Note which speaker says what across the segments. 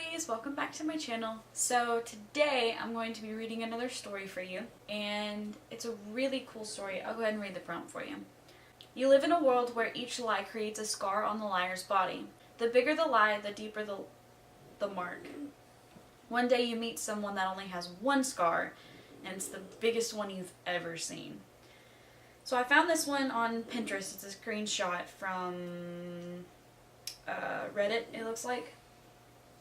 Speaker 1: ladies, welcome back to my channel. So today I'm going to be reading another story for you, and it's a really cool story. I'll go ahead and read the prompt for you. You live in a world where each lie creates a scar on the liar's body. The bigger the lie, the deeper the mark. One day you meet someone that only has one scar, and it's the biggest one you've ever seen. So I found this one on Pinterest. It's a screenshot from Reddit, it looks like.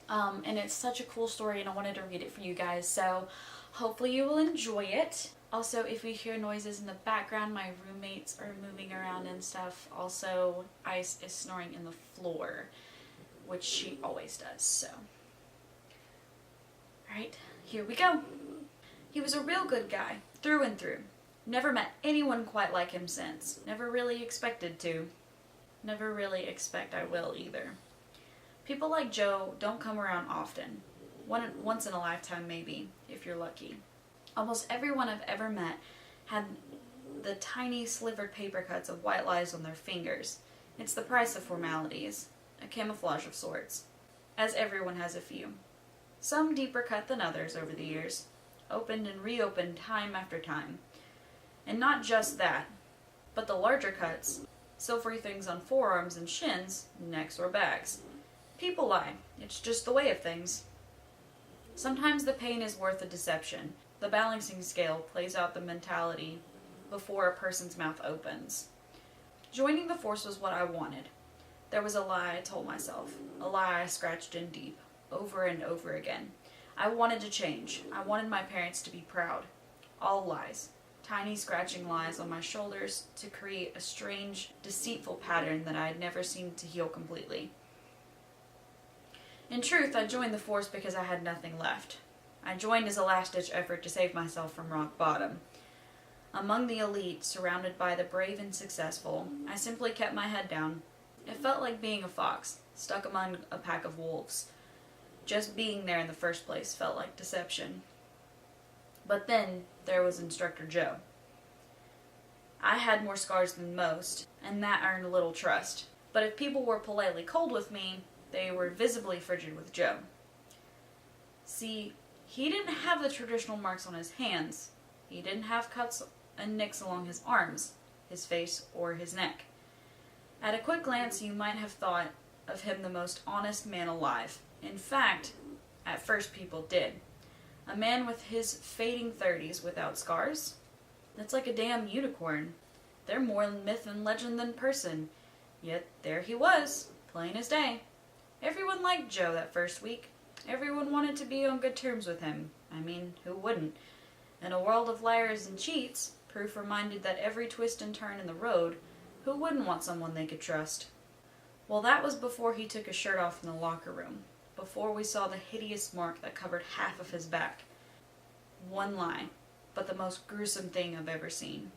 Speaker 1: And it's such a cool story, and I wanted to read it for you guys, so hopefully you will enjoy it. Also, if you hear noises in the background, my roommates are moving around and stuff. Also, Ice is snoring in the floor, which she always does, so. Alright, here we go. He was a real good guy, through and through. Never met anyone quite like him since. Never really expected to. Never really expect I will either. People like Joe don't come around often. Once in a lifetime maybe, if you're lucky. Almost everyone I've ever met had the tiny slivered paper cuts of white lies on their fingers. It's the price of formalities. A camouflage of sorts. As everyone has a few. Some deeper cut than others over the years. Opened and reopened time after time. And not just that, but the larger cuts. Silvery things on forearms and shins, necks or backs. People lie. It's just the way of things. Sometimes the pain is worth the deception. The balancing scale plays out the mentality before a person's mouth opens. Joining the force was what I wanted. There was a lie I told myself. A lie I scratched in deep, over and over again. I wanted to change. I wanted my parents to be proud. All lies. Tiny scratching lies on my shoulders to create a strange, deceitful pattern that I had never seemed to heal completely. In truth, I joined the force because I had nothing left. I joined as a last-ditch effort to save myself from rock bottom. Among the elite, surrounded by the brave and successful, I simply kept my head down. It felt like being a fox, stuck among a pack of wolves. Just being there in the first place felt like deception. But then, there was Instructor Joe. I had more scars than most, and that earned a little trust. But if people were politely cold with me, they were visibly frigid with Joe. See, he didn't have the traditional marks on his hands. He didn't have cuts and nicks along his arms, his face, or his neck. At a quick glance, you might have thought of him the most honest man alive. In fact, at first people did. A man with his fading 30s without scars? That's like a damn unicorn. They're more myth and legend than person. Yet there he was, plain as day. Everyone liked Joe that first week. Everyone wanted to be on good terms with him. I mean, who wouldn't? In a world of liars and cheats, proof reminded that every twist and turn in the road, who wouldn't want someone they could trust? Well, that was before he took his shirt off in the locker room. Before we saw the hideous mark that covered half of his back. One lie, but the most gruesome thing I've ever seen.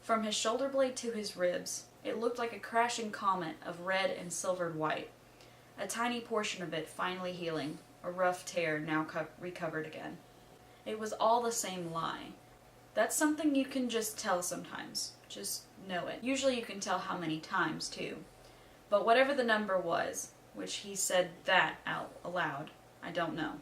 Speaker 1: From his shoulder blade to his ribs, it looked like a crashing comet of red and silvered white. A tiny portion of it finally healing, a rough tear now recovered again. It was all the same lie. That's something you can just tell sometimes. Just know it. Usually you can tell how many times, too. But whatever the number was, which he said that out aloud, I don't know.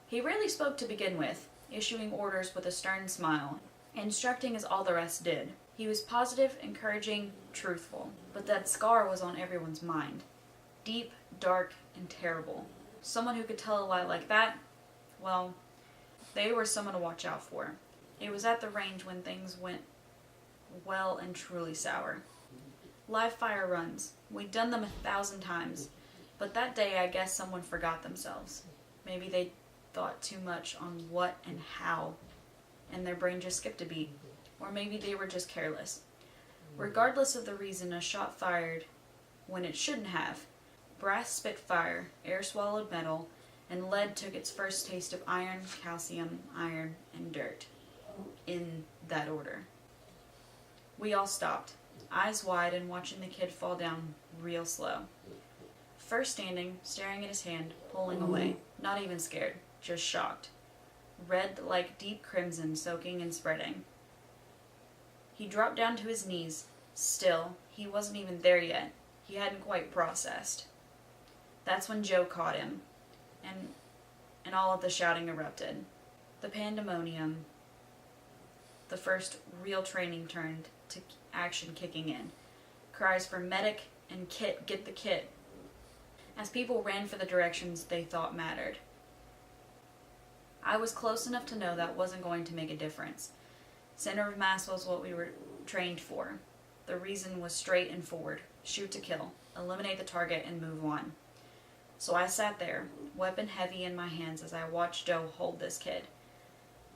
Speaker 1: He rarely spoke to begin with, issuing orders with a stern smile, instructing as all the rest did. He was positive, encouraging, truthful. But that scar was on everyone's mind. Deep, dark, and terrible. Someone who could tell a lie like that, well, they were someone to watch out for. It was at the range when things went well and truly sour. Live fire runs. We'd done them 1,000 times. But that day I guess someone forgot themselves. Maybe they thought too much on what and how, and their brain just skipped a beat. Or maybe they were just careless. Regardless of the reason, a shot fired when it shouldn't have. Brass spit fire, air swallowed metal, and lead took its first taste of iron, calcium, iron, and dirt. In that order. We all stopped, eyes wide and watching the kid fall down real slow. First standing, staring at his hand, pulling away, not even scared, just shocked. Red like deep crimson soaking and spreading. He dropped down to his knees. Still, he wasn't even there yet. He hadn't quite processed. That's when Joe caught him. and all of the shouting erupted. The pandemonium, the first real training turned to action kicking in. Cries for medic and kit, get the kit, as people ran for the directions they thought mattered. I was close enough to know that wasn't going to make a difference. Center of mass was what we were trained for. The reason was straight and forward. Shoot to kill. Eliminate the target and move on. So I sat there, weapon heavy in my hands as I watched Joe hold this kid.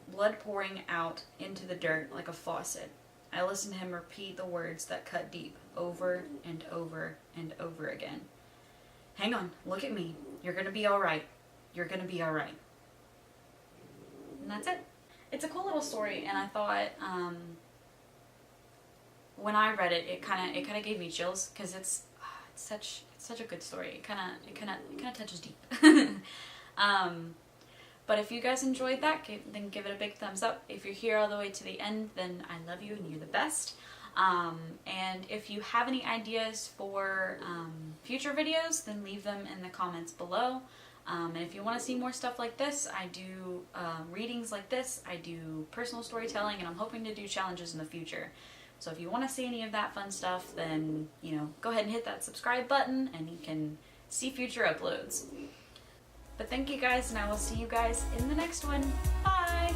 Speaker 1: Blood pouring out into the dirt like a faucet. I listened to him repeat the words that cut deep, over and over and over again. Hang on, look at me. You're gonna be alright. You're gonna be alright. And that's it. It's a cool little story, and I thought, when I read it, it kind of gave me chills, because it's such a good story. It kind of touches deep. But if you guys enjoyed that, then give it a big thumbs up. If you're here all the way to the end, then I love you and you're the best. And if you have any ideas for future videos, then leave them in the comments below. And if you want to see more stuff like this, I do readings like this, I do personal storytelling, and I'm hoping to do challenges in the future. So if you want to see any of that fun stuff, then, go ahead and hit that subscribe button and you can see future uploads. But thank you guys, and I will see you guys in the next one. Bye!